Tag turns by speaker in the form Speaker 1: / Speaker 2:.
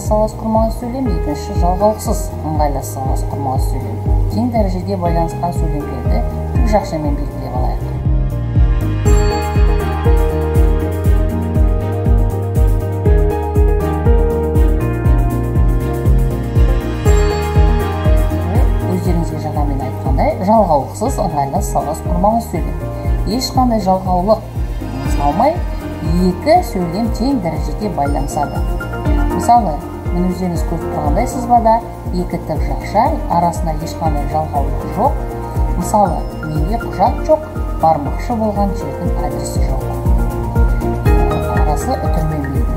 Speaker 1: ыңғайлас салғастырмалы сөйлем, екінші жалғаулықсыз ыңғайлас салғастырмалы сөйлем. Тең дәрежеде байланысқан сөйлемдерді тік жақшамен белгілеп алайық. Өздеріңізге жаңамен айтқандай, жалғаулықсыз ыңғайлас салғастырмалы сөйлем. Ешқандай жалғаулық салмай, екі сөйлем тең дәрежеде байланысады. Мысалы, мен өздеріңіз көріп тұрғандай сызбада екі тік жақша, арасында ешқандай жалғаулық жоқ. Мысалы, менде құжат жоқ, бармақшы болған жердің адресі жоқ. Арасы үтірмен белгілі.